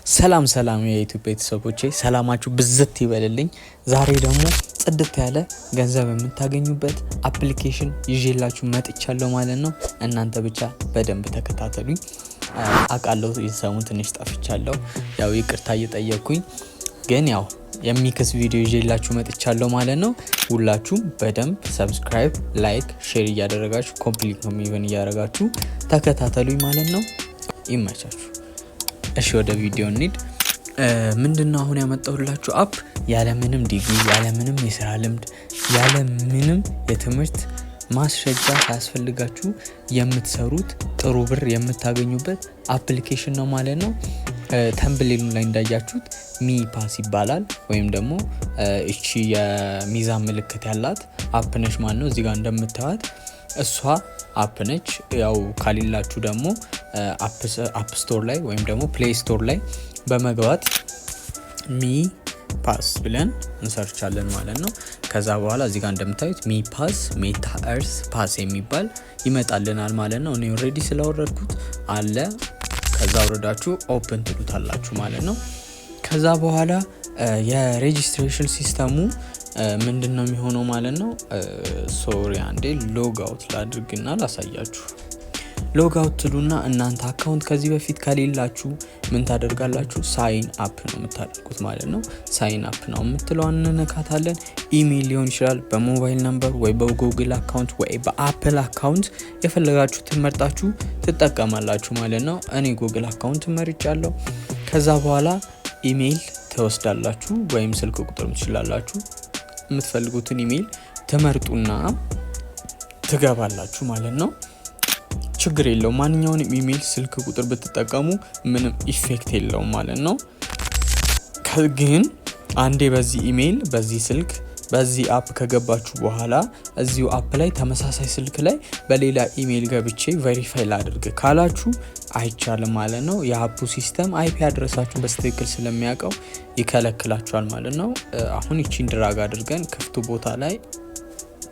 ሰላም የዩቲዩብ ቤተሰቦቼ ሰላማችሁ ብዝት ይበልልኝ። ዛሬ ደግሞ ጽድት ያለ ገንዘብ የምታገኙበት አፕሊኬሽን ይዤላችሁ መጥቻለሁ ማለት ነው። እናንተ ብቻ በደንብ ተከታተሉኝ። አቃለው የሰሙን ትንሽ ጠፍቻለሁ፣ ያው ይቅርታ እየጠየቅኩኝ ግን ያው የሚክስ ቪዲዮ ይዤላችሁ መጥቻለሁ ማለት ነው። ሁላችሁም በደንብ ሰብስክራይብ፣ ላይክ፣ ሼር እያደረጋችሁ ኮምፕሊት ነው ኢቨን እያደረጋችሁ ተከታተሉኝ ማለት ነው። ይመቻችሁ። እሺ ወደ ቪዲዮ እንሂድ። ምንድነው አሁን ያመጣሁላችሁ አፕ ያለምንም ዲግሪ፣ ያለምንም የሥራ ልምድ፣ ያለምንም የትምህርት ማስረጃ ሳያስፈልጋችሁ የምትሰሩት ጥሩ ብር የምታገኙበት አፕሊኬሽን ነው ማለት ነው። ተምብሌሉ ላይ እንዳያችሁት ሚ ፓስ ይባላል፣ ወይም ደግሞ እቺ የሚዛን ምልክት ያላት አፕ ነች ማለት ነው። እዚህ ጋር እንደምታዩት እሷ አፕ ነች። ያው ካሌላችሁ ደግሞ አፕ ስቶር ላይ ወይም ደግሞ ፕሌይ ስቶር ላይ በመግባት ሚ ፓስ ብለን እንሰርቻለን ማለት ነው። ከዛ በኋላ እዚህ ጋር እንደምታዩት ሚ ፓስ ሜታ እርስ ፓስ የሚባል ይመጣልናል ማለት ነው። እኔ ኦልሬዲ ስላወረድኩት አለ። ከዛ ወረዳችሁ ኦፕን ትሉታላችሁ ማለት ነው። ከዛ በኋላ የሬጂስትሬሽን ሲስተሙ ምንድነው የሚሆነው ማለት ነው። ሶሪ አንዴ ሎግ አውት ላድርግና ላሳያችሁ። ሎግ አውት ትሉና እናንተ አካውንት ከዚህ በፊት ከሌላችሁ ምን ታደርጋላችሁ? ሳይን አፕ ነው የምታደርጉት ማለት ነው። ሳይን አፕ ነው የምትለዋን እንነካታለን። ኢሜል ሊሆን ይችላል፣ በሞባይል ነምበር ወይ በጉግል አካውንት ወይ በአፕል አካውንት የፈለጋችሁትን መርጣችሁ ትጠቀማላችሁ ማለት ነው። እኔ ጉግል አካውንት መርጫለሁ። ከዛ በኋላ ኢሜል ትወስዳላችሁ ወይም ስልክ ቁጥር ትችላላችሁ። የምትፈልጉትን ኢሜል ትመርጡና ትገባላችሁ ማለት ነው። ችግር የለው፣ ማንኛውንም ኢሜል ስልክ ቁጥር ብትጠቀሙ ምንም ኢፌክት የለውም ማለት ነው። ግን አንዴ በዚህ ኢሜል በዚህ ስልክ በዚህ አፕ ከገባችሁ በኋላ እዚሁ አፕ ላይ ተመሳሳይ ስልክ ላይ በሌላ ኢሜል ገብቼ ቬሪፋይ ላድርግ ካላችሁ አይቻልም ማለት ነው። የአፑ ሲስተም አይፒ አድረሳችሁ በስትክክል ስለሚያውቀው ይከለክላችኋል ማለት ነው። አሁን ይቺን ድራግ አድርገን ክፍቱ ቦታ ላይ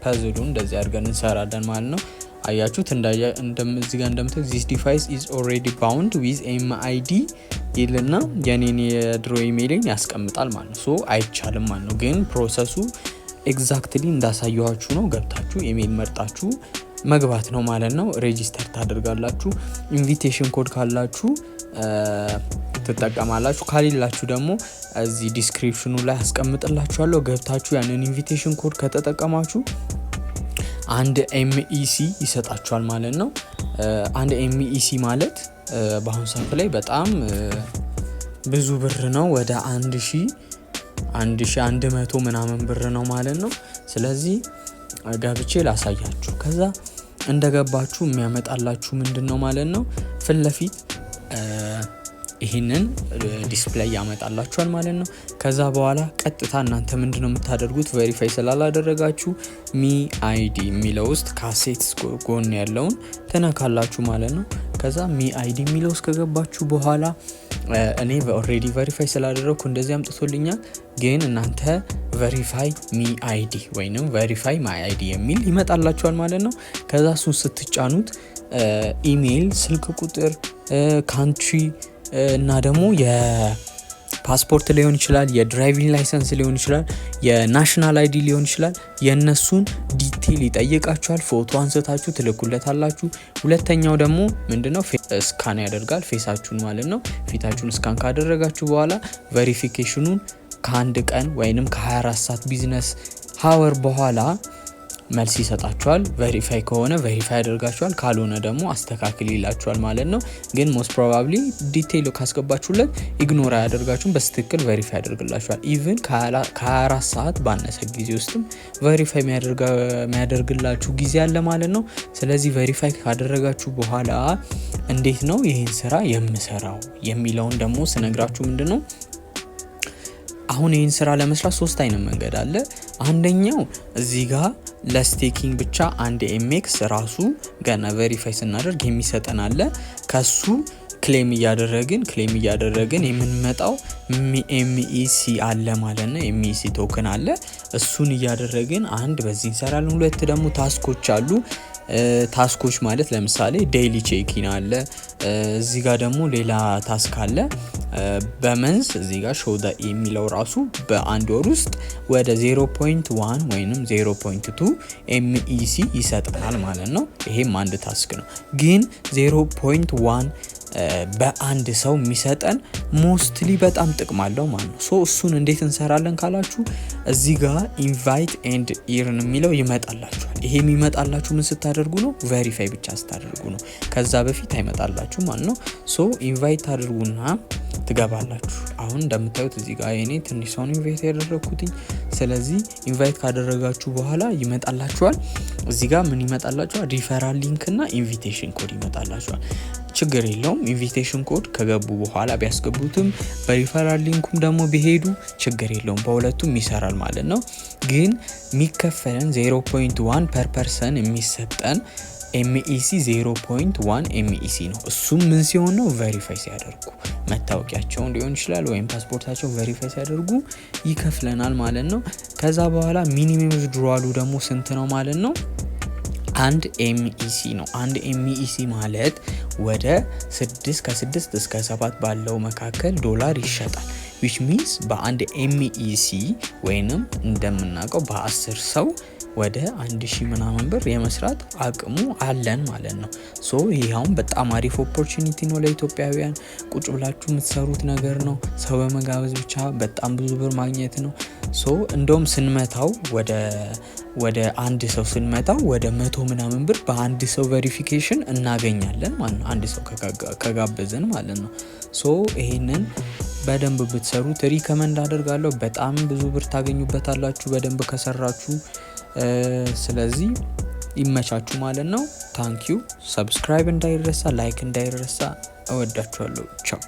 ፐዝሉ እንደዚህ አድርገን እንሰራለን ማለት ነው። አያችሁት እዚህ ጋር እንደምታዩት this device is already bound with MID ይልና የኔን የድሮ ኢሜይልን ያስቀምጣል ማለት ነው። ሶ አይቻልም ማለት ነው። ግን ፕሮሰሱ ኤግዛክትሊ እንዳሳየኋችሁ ነው። ገብታችሁ ኢሜይል መርጣችሁ መግባት ነው ማለት ነው። ሬጂስተር ታደርጋላችሁ። ኢንቪቴሽን ኮድ ካላችሁ ትጠቀማላችሁ። ካሌላችሁ ደግሞ እዚህ ዲስክሪፕሽኑ ላይ አስቀምጥላችኋለሁ። ገብታችሁ ያንን ኢንቪቴሽን ኮድ ከተጠቀማችሁ አንድ ኤምኢሲ ይሰጣችኋል ማለት ነው። አንድ ኤምኢሲ ማለት በአሁኑ ሰዓት ላይ በጣም ብዙ ብር ነው። ወደ 1100 ምናምን ብር ነው ማለት ነው። ስለዚህ ገብቼ ላሳያችሁ። ከዛ እንደገባችሁ የሚያመጣላችሁ ምንድነው ማለት ነው፣ ፊት ለፊት ይህንን ዲስፕሌይ ያመጣላችኋል ማለት ነው። ከዛ በኋላ ቀጥታ እናንተ ምንድነው የምታደርጉት? ቬሪፋይ ስላላደረጋችሁ ሚ አይዲ የሚለው ውስጥ ካሴት ጎን ያለውን ተነካላችሁ ማለት ነው። ከዛ ሚ አይዲ የሚለው ውስጥ ከገባችሁ በኋላ እኔ ኦልሬዲ ቬሪፋይ ስላደረኩ እንደዚህ አምጥቶልኛል። ግን እናንተ ቬሪፋይ ሚ አይዲ ወይንም ቬሪፋይ ማይ አይዲ የሚል ይመጣላችኋል ማለት ነው። ከዛ እሱን ስትጫኑት ኢሜይል፣ ስልክ ቁጥር፣ ካንትሪ እና ደግሞ የፓስፖርት ሊሆን ይችላል፣ የድራይቪንግ ላይሰንስ ሊሆን ይችላል፣ የናሽናል አይዲ ሊሆን ይችላል። የነሱን ዲቴል ይጠይቃችኋል። ፎቶ አንስታችሁ ትልኩለታላችሁ። ሁለተኛው ደግሞ ምንድነው ስካን ያደርጋል ፌሳችሁን ማለት ነው። ፊታችሁን ስካን ካደረጋችሁ በኋላ ቬሪፊኬሽኑን ከአንድ ቀን ወይንም ከ24 ሰዓት ቢዝነስ ሀወር በኋላ መልስ ይሰጣችኋል። ቬሪፋይ ከሆነ ቬሪፋይ ያደርጋችኋል፣ ካልሆነ ደግሞ አስተካክል ይላችኋል ማለት ነው። ግን ሞስት ፕሮባብሊ ዲቴይል ካስገባችሁለት ኢግኖር አያደርጋችሁም፣ በስትክክል ቬሪፋይ ያደርግላችኋል። ኢቭን ከ24 ሰዓት ባነሰ ጊዜ ውስጥም ቬሪፋይ የሚያደርግላችሁ ጊዜ አለ ማለት ነው። ስለዚህ ቬሪፋይ ካደረጋችሁ በኋላ እንዴት ነው ይህን ስራ የምሰራው የሚለውን ደግሞ ስነግራችሁ ምንድነው፣ አሁን ይህን ስራ ለመስራት 3 አይነት መንገድ አለ። አንደኛው እዚህ ጋር ለስቴኪንግ ብቻ አንድ ኤምኤክስ ራሱ ገና ቬሪፋይ ስናደርግ የሚሰጠን አለ። ከሱ ክሌም እያደረግን የምንመጣው ኤምኢሲ አለ ማለት ነው። ኤምኢሲ ቶክን አለ። እሱን እያደረግን አንድ በዚህ እንሰራለን። ሁለት ደግሞ ታስኮች አሉ። ታስኮች ማለት ለምሳሌ ዴይሊ ቼኪን አለ። እዚህ ጋር ደግሞ ሌላ ታስክ አለ በመንዝ እዚህ ጋር ሾው ዳ የሚለው ራሱ በአንድ ወር ውስጥ ወደ 0.1 ወይንም 0.2 MEC ይሰጣል ማለት ነው። ይሄም አንድ ታስክ ነው። ግን 0.1 በአንድ ሰው የሚሰጠን ሞስትሊ በጣም ጥቅም አለው ማለት ነው። ሶ እሱን እንዴት እንሰራለን ካላችሁ እዚህ ጋር ኢንቫይት ኤንድ ኢርን የሚለው ይመጣላችኋል። ይሄ የሚመጣላችሁ ምን ስታደርጉ ነው? ቬሪፋይ ብቻ ስታደርጉ ነው። ከዛ በፊት አይመጣላችሁ ማለት ነው። ሶ ኢንቫይት ታደርጉና ትገባላችሁ። አሁን እንደምታዩት እዚህ ጋር እኔ ትንሽ ሰው ኢንቫይት ያደረኩትኝ። ስለዚህ ኢንቫይት ካደረጋችሁ በኋላ ይመጣላችኋል። እዚህ ጋር ምን ይመጣላችኋል? ሪፈራል ሊንክ እና ኢንቪቴሽን ኮድ ይመጣላችኋል። ችግር የለውም። ኢንቪቴሽን ኮድ ከገቡ በኋላ ቢያስገቡትም በሪፈራል ሊንኩም ደግሞ ቢሄዱ ችግር የለውም። በሁለቱም ይሰራል ማለት ነው። ግን የሚከፈለን 0.1 ፐር ፐርሰን የሚሰጠን MEC 0.1 MEC ነው። እሱም ምን ሲሆን ነው? ቬሪፋይ ሲያደርጉ መታወቂያቸውን ሊሆን ይችላል ወይም ፓስፖርታቸውን ቬሪፋይ ሲያደርጉ ይከፍለናል ማለት ነው። ከዛ በኋላ ሚኒመም ዊዝድሮዋሉ ደግሞ ስንት ነው ማለት ነው? 1 MEC ነው። 1 MEC ማለት ወደ 6 እስከ 7 ባለው መካከል ዶላር ይሸጣል። which means በአንድ MEC ወይንም እንደምናውቀው በ10 ሰው ወደ 1000 ምናምን ብር የመስራት አቅሙ አለን ማለት ነው። ሶ ይሄውን በጣም አሪፍ ኦፖርቹኒቲ ነው ለኢትዮጵያውያን። ቁጭ ብላችሁ የምትሰሩት ነገር ነው። ሰው በመጋበዝ ብቻ በጣም ብዙ ብር ማግኘት ነው። ሶ እንደውም ስንመታው ወደ አንድ ሰው ስንመታው ወደ 100 ምናምን ብር በአንድ ሰው ቬሪፊኬሽን እናገኛለን ማለት ነው። አንድ ሰው ከጋበዘን ማለት ነው። ሶ ይሄንን በደንብ ብትሰሩት ሪከመንድ አደርጋለሁ። በጣም ብዙ ብር ታገኙበታላችሁ በደንብ ከሰራችሁ። ስለዚህ ይመቻችሁ ማለት ነው። ታንኪዩ። ሰብስክራይብ እንዳይረሳ፣ ላይክ እንዳይረሳ። እወዳችኋለሁ። ቻው